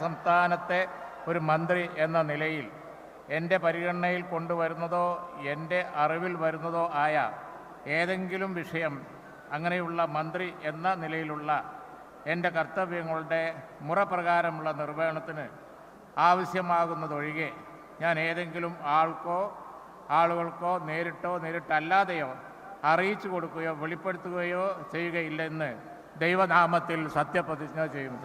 സംസ്ഥാനത്തെ ഒരു മന്ത്രി എന്ന നിലയിൽ എൻ്റെ പരിഗണനയിൽ കൊണ്ടുവരുന്നതോ എൻ്റെ അറിവിൽ വരുന്നതോ ആയ ഏതെങ്കിലും വിഷയം അങ്ങനെയുള്ള മന്ത്രി എന്ന നിലയിലുള്ള എൻ്റെ കർത്തവ്യങ്ങളുടെ മുറപ്രകാരമുള്ള നിർവഹണത്തിന് ആവശ്യമാകുന്നതൊഴികെ ഞാൻ ഏതെങ്കിലും ആളുകൾക്കോ നേരിട്ടോ നേരിട്ടല്ലാതെയോ അറിയിച്ചു കൊടുക്കുകയോ വെളിപ്പെടുത്തുകയോ ചെയ്യുകയില്ലെന്ന് ദൈവനാമത്തിൽ സത്യം ചെയ്യുന്നു.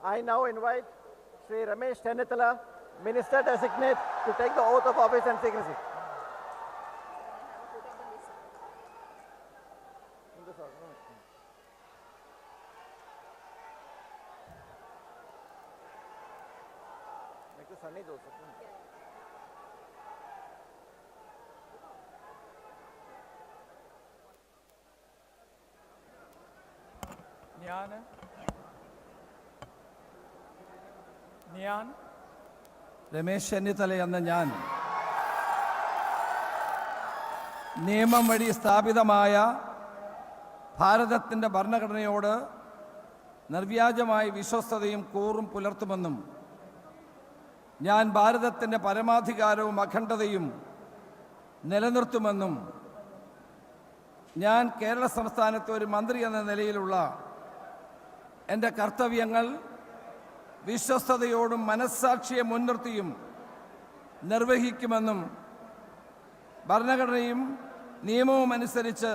I now invite Sri Ramesh Chennithala, Minister Designate, to take the oath of office and secrecy. ഞാൻ രമേശ് ചെന്നിത്തല എന്ന ഞാൻ നിയമം വഴി സ്ഥാപിതമായ ഭാരതത്തിൻ്റെ ഭരണഘടനയോട് നിർവ്യാജമായ വിശ്വസ്തതയും കൂറും പുലർത്തുമെന്നും ഞാൻ ഭാരതത്തിൻ്റെ പരമാധികാരവും അഖണ്ഡതയും നിലനിർത്തുമെന്നും ഞാൻ കേരള സംസ്ഥാനത്തെ ഒരു മന്ത്രി എന്ന നിലയിലുള്ള എൻ്റെ കർത്തവ്യങ്ങൾ വിശ്വസ്തയോടും മനസ്സാക്ഷിയെ മുൻനിർത്തിയും നിർവഹിക്കുമെന്നും ഭരണഘടനയും നിയമവും അനുസരിച്ച്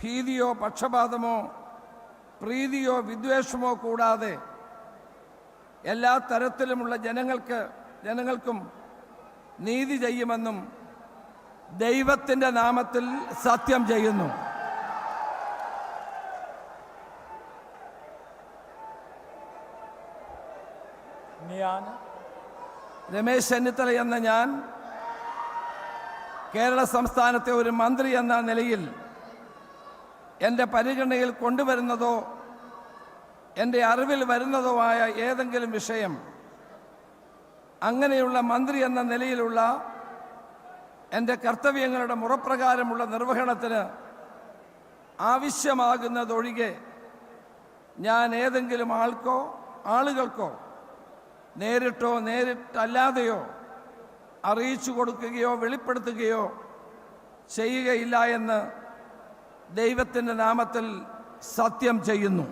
ഭീതിയോ പക്ഷപാതമോ പ്രീതിയോ വിദ്വേഷമോ കൂടാതെ എല്ലാ തരത്തിലുമുള്ള ജനങ്ങൾക്കും നീതി ചെയ്യുമെന്നും ദൈവത്തിൻ്റെ നാമത്തിൽ സത്യം ചെയ്യുന്നു. ഞാൻ രമേശ് ചെന്നിത്തല എന്ന ഞാൻ കേരള സംസ്ഥാനത്തെ ഒരു മന്ത്രി എന്ന നിലയിൽ എൻ്റെ പരിഗണനയിൽ കൊണ്ടുവരുന്നതോ എൻ്റെ അറിവിൽ വരുന്നതോ ആയ ഏതെങ്കിലും വിഷയം അങ്ങനെയുള്ള മന്ത്രി എന്ന നിലയിലുള്ള എൻ്റെ കർത്തവ്യങ്ങളുടെ മുറപ്രകാരമുള്ള നിർവഹണത്തിന് ആവശ്യമാകുന്നതൊഴികെ ഞാൻ ഏതെങ്കിലും ആളുകൾക്കോ നേരിട്ടോ നേരിട്ടല്ലാതെയോ അറിയിച്ചു കൊടുക്കുകയോ വെളിപ്പെടുത്തുകയോ ചെയ്യുകയില്ല എന്ന് ദൈവത്തിൻ്റെ നാമത്തിൽ സത്യം ചെയ്യുന്നു.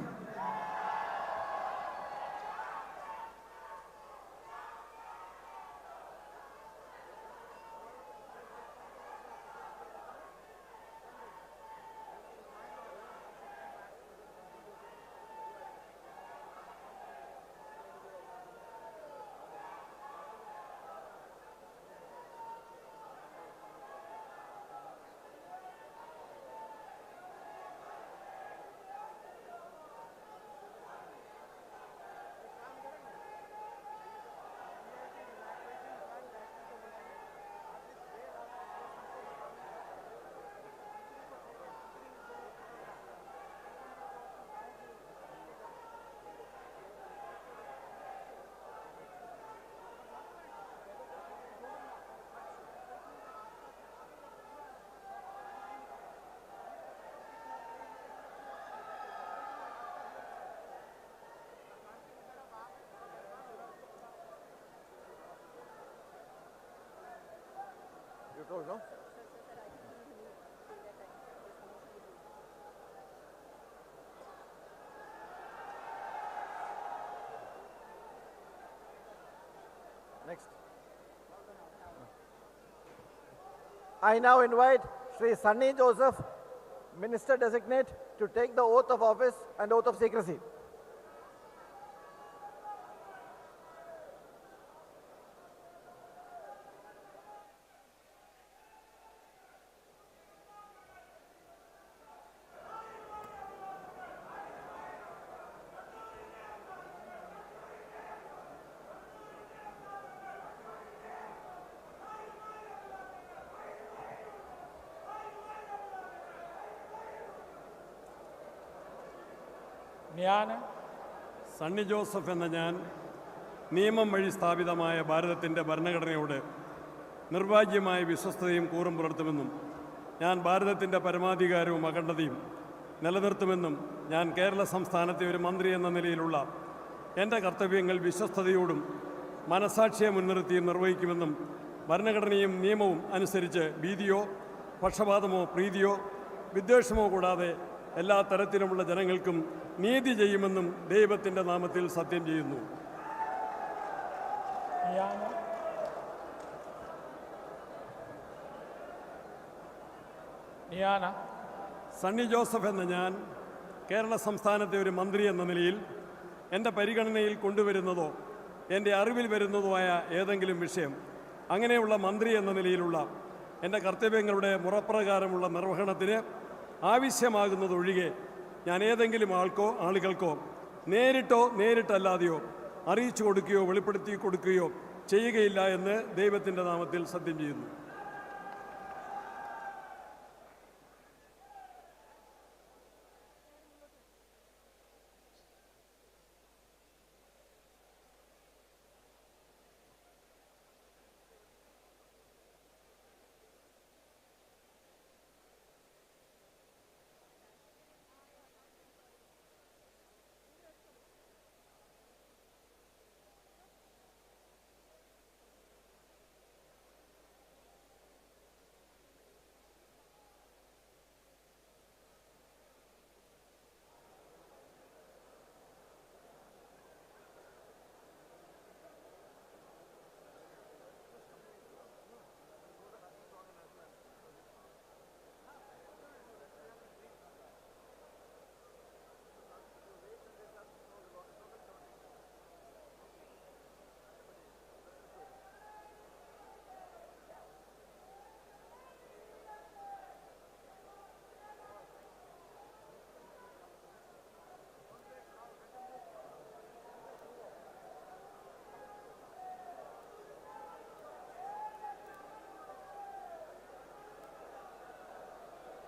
don't know. Next. I now invite Sri Sunny Joseph, Minister Designate, to take the oath of office and oath of secrecy. ഞാൻ സണ്ണി ജോസഫ് എന്ന ഞാൻ നിയമം വഴി സ്ഥാപിതമായ ഭാരതത്തിൻ്റെ ഭരണഘടനയോട് നിർവാജ്യമായ വിശ്വസ്തതയും കൂറും പുലർത്തുമെന്നും ഞാൻ ഭാരതത്തിൻ്റെ പരമാധികാരവും അഖണ്ഡതയും നിലനിർത്തുമെന്നും ഞാൻ കേരള സംസ്ഥാനത്തെ ഒരു മന്ത്രി എന്ന നിലയിലുള്ള എൻ്റെ കർത്തവ്യങ്ങൾ വിശ്വസ്തയോടും മനസാക്ഷിയെ മുൻനിർത്തിയും നിർവഹിക്കുമെന്നും ഭരണഘടനയും നിയമവും അനുസരിച്ച് ഭീതിയോ പക്ഷപാതമോ പ്രീതിയോ വിദ്വേഷമോ കൂടാതെ എല്ലാ തരത്തിലുമുള്ള ജനങ്ങൾക്കും നീതി ചെയ്യുമെന്നും ദൈവത്തിൻ്റെ നാമത്തിൽ സത്യം ചെയ്യുന്നു. സണ്ണി ജോസഫ് എന്ന ഞാൻ കേരള സംസ്ഥാനത്തെ ഒരു മന്ത്രി എന്ന നിലയിൽ എൻ്റെ പരിഗണനയിൽ കൊണ്ടുവരുന്നതോ എൻ്റെ അറിവിൽ വരുന്നതോ ആയ ഏതെങ്കിലും വിഷയം അങ്ങനെയുള്ള മന്ത്രി എന്ന നിലയിലുള്ള എൻ്റെ കർത്തവ്യങ്ങളുടെ മുറപ്രകാരമുള്ള നിർവഹണത്തിന് ആവശ്യമാകുന്നതൊഴികെ ഞാൻ ഏതെങ്കിലും ആളുകൾക്കോ നേരിട്ടോ നേരിട്ടല്ലാതെയോ അറിയിച്ചു കൊടുക്കുകയോ വെളിപ്പെടുത്തി കൊടുക്കുകയോ ചെയ്യുകയില്ല എന്ന് ദൈവത്തിൻ്റെ നാമത്തിൽ സത്യം ചെയ്യുന്നു.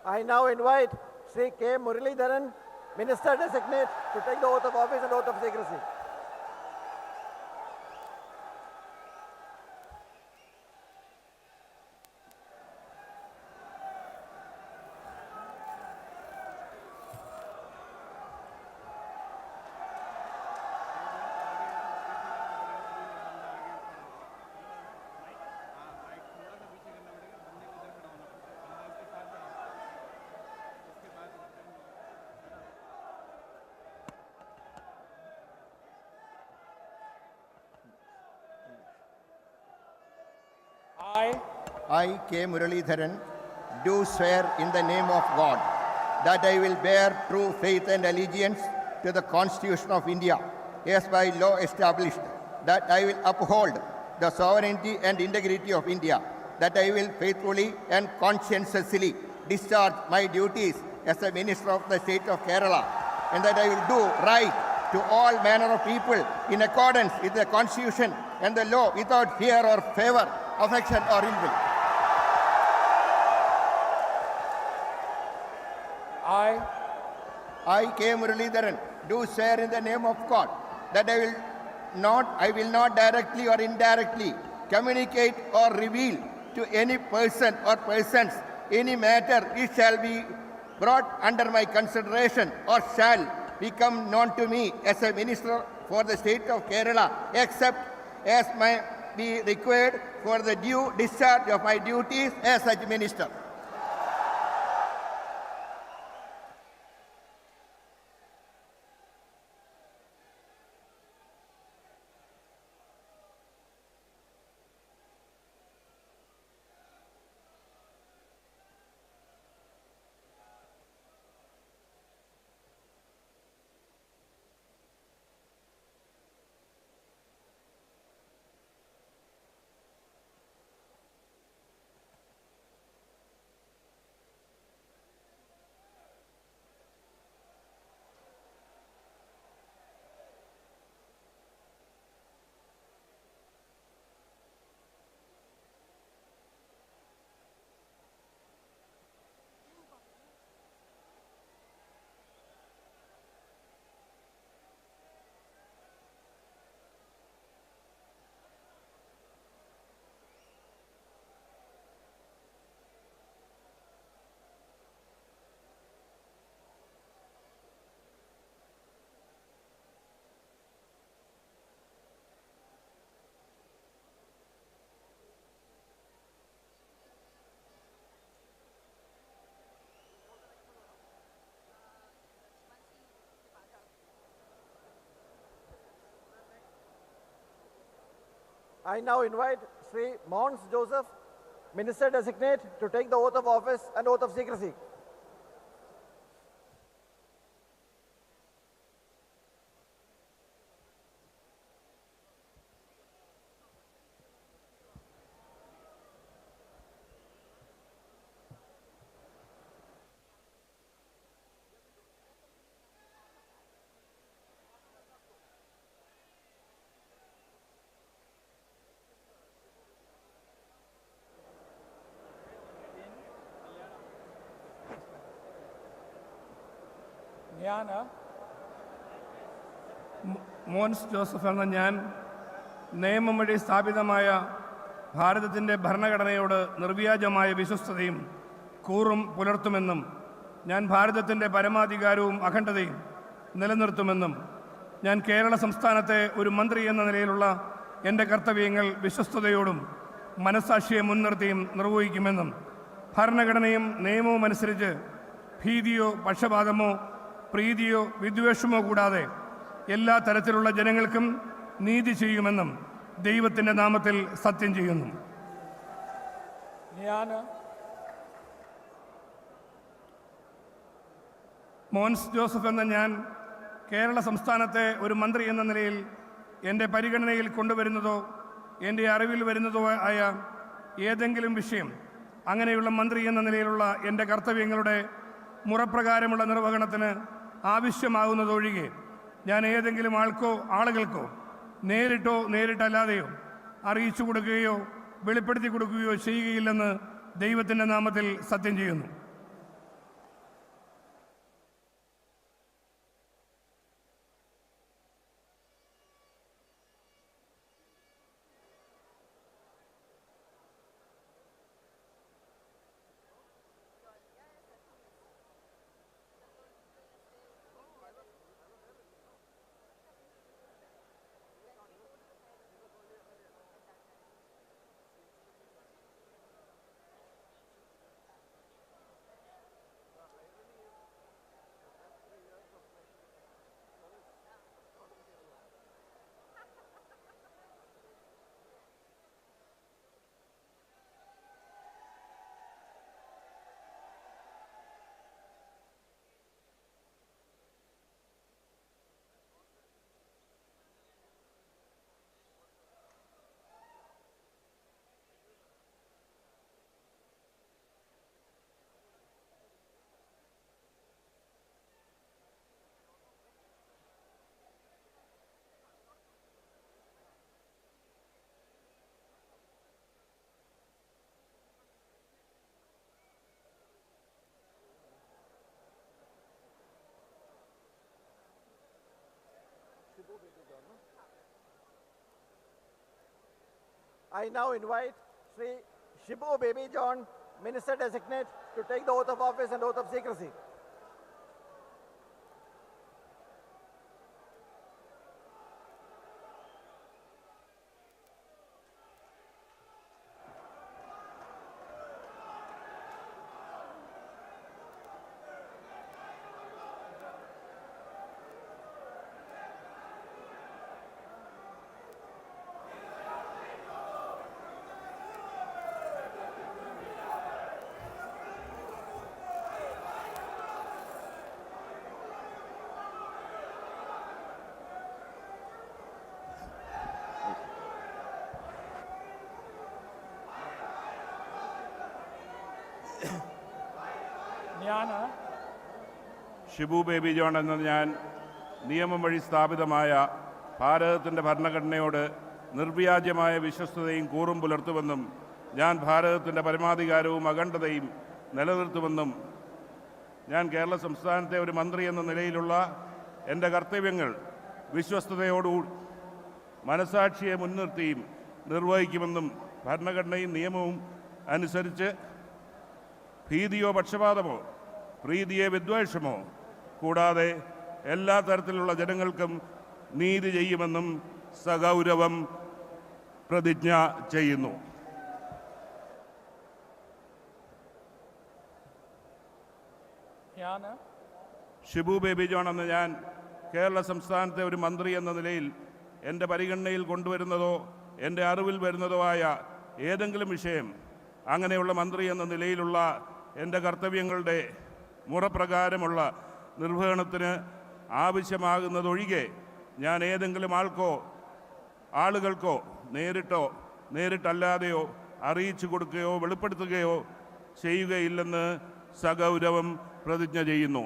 I now invite Sri K. Muralidharan, Minister Designate, to take the oath of office and oath of secrecy. I, K. Muralidharan, do swear in the name of God that I will bear true faith and allegiance to the Constitution of India, as by law established, that I will uphold the sovereignty and integrity of India, that I will faithfully and conscientiously discharge my duties as a Minister of the State of Kerala, and that I will do right to all manner of people in accordance with the Constitution and the law without fear or favor, affection or ill will. I, K. Muralidharan, do swear in the name of God that I will not directly or indirectly communicate or reveal to any person or persons any matter which shall be brought under my consideration or shall become known to me as a Minister for the State of Kerala, except as be required for the due discharge of my duties as such minister. I now invite Sri Mons Joseph, Minister Designate, to take the oath of office and oath of secrecy. ഞാൻ Mons Joseph എന്ന ഞാൻ നിയമം വഴി സ്ഥാപിതമായ ഭാരതത്തിൻ്റെ ഭരണഘടനയോട് നിർവ്യാജമായ വിശ്വസ്തതയും കൂറും പുലർത്തുമെന്നും ഞാൻ ഭാരതത്തിൻ്റെ പരമാധികാരവും അഖണ്ഡതയും നിലനിർത്തുമെന്നും ഞാൻ കേരള സംസ്ഥാനത്തെ ഒരു മന്ത്രി എന്ന നിലയിലുള്ള എൻ്റെ കർത്തവ്യങ്ങൾ വിശ്വസ്തയോടും മനസ്സാക്ഷിയെ മുൻനിർത്തിയും നിർവഹിക്കുമെന്നും ഭരണഘടനയും നിയമവും അനുസരിച്ച് ഭീതിയോ പക്ഷപാതമോ പ്രീതിയോ വിദ്വേഷമോ കൂടാതെ എല്ലാ തരത്തിലുള്ള ജനങ്ങൾക്കും നീതി ചെയ്യുമെന്നും ദൈവത്തിൻ്റെ നാമത്തിൽ സത്യം ചെയ്യുന്നു. ഞാൻ മോൻസ് ജോസഫ് എന്ന ഞാൻ കേരള സംസ്ഥാനത്തെ ഒരു മന്ത്രി എന്ന നിലയിൽ എൻ്റെ പരിഗണനയിൽ കൊണ്ടുവരുന്നതോ എൻ്റെ അറിവിൽ വരുന്നതോ ആയ ഏതെങ്കിലും വിഷയം അങ്ങനെയുള്ള മന്ത്രി എന്ന നിലയിലുള്ള എൻ്റെ കർത്തവ്യങ്ങളുടെ മുറപ്രകാരമുള്ള നിർവഹണത്തിന് ആവശ്യമാകുന്നതൊഴികെ ഞാൻ ഏതെങ്കിലും ആളുകൾക്കോ നേരിട്ടോ നേരിട്ടല്ലാതെയോ അറിയിച്ചു കൊടുക്കുകയോ വെളിപ്പെടുത്തി കൊടുക്കുകയോ ചെയ്യുകയില്ലെന്ന് ദൈവത്തിൻ്റെ നാമത്തിൽ സത്യം ചെയ്യുന്നു. I now invite Sri Shibu Baby John, Minister Designate, to take the oath of office and oath of secrecy. Shibu baby John എന്ന ഞാൻ നിയമം വഴി സ്ഥാപിതമായ ഭാരതത്തിൻ്റെ ഭരണഘടനയോട് നിർവ്യാജമായ വിശ്വസ്തതയും കൂറും പുലർത്തുമെന്നും ഞാൻ ഭാരതത്തിൻ്റെ പരമാധികാരവും അഖണ്ഡതയും നിലനിർത്തുമെന്നും ഞാൻ കേരള സംസ്ഥാനത്തെ ഒരു മന്ത്രി എന്ന നിലയിലുള്ള എൻ്റെ കർത്തവ്യങ്ങൾ വിശ്വസ്തയോടു മനസാക്ഷിയെ മുൻനിർത്തിയും നിർവഹിക്കുമെന്നും ഭരണഘടനയും നിയമവും അനുസരിച്ച് ഭീതിയോ പക്ഷപാതമോ പ്രീതിയെ വിദ്വേഷമോ കൂടാതെ എല്ലാ തരത്തിലുള്ള ജനങ്ങൾക്കും നീതി ചെയ്യുമെന്നും സഗൗരവം പ്രതിജ്ഞ ചെയ്യുന്നു. ഞാൻ ഷിബു ബേബി ജോൺ എന്ന ഞാൻ കേരള സംസ്ഥാനത്തെ ഒരു മന്ത്രി എന്ന നിലയിൽ എൻ്റെ പരിഗണനയിൽ കൊണ്ടുവരുന്നതോ എൻ്റെ അറിവിൽ വരുന്നതോ ആയ ഏതെങ്കിലും വിഷയം അങ്ങനെയുള്ള മന്ത്രി എന്ന നിലയിലുള്ള എൻ്റെ കർത്തവ്യങ്ങളുടെ മുറപ്രകാരമുള്ള നിർവഹണത്തിന് ആവശ്യമാകുന്നതൊഴികെ ഞാൻ ഏതെങ്കിലും ആളുകൾക്കോ നേരിട്ടല്ലാതെയോ അറിയിച്ചു കൊടുക്കുകയോ വെളിപ്പെടുത്തുകയോ ചെയ്യുകയില്ലെന്ന് സഗൗരവം പ്രതിജ്ഞ ചെയ്യുന്നു.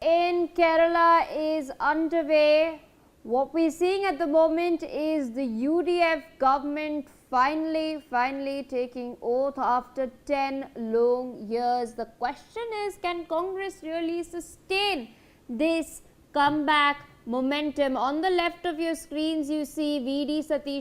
In Kerala is underway. What we're seeing at the moment is the UDF government finally taking oath after 10 long years. The question is, can Congress really sustain this comeback momentum? On the left of your screens, you see VD Satish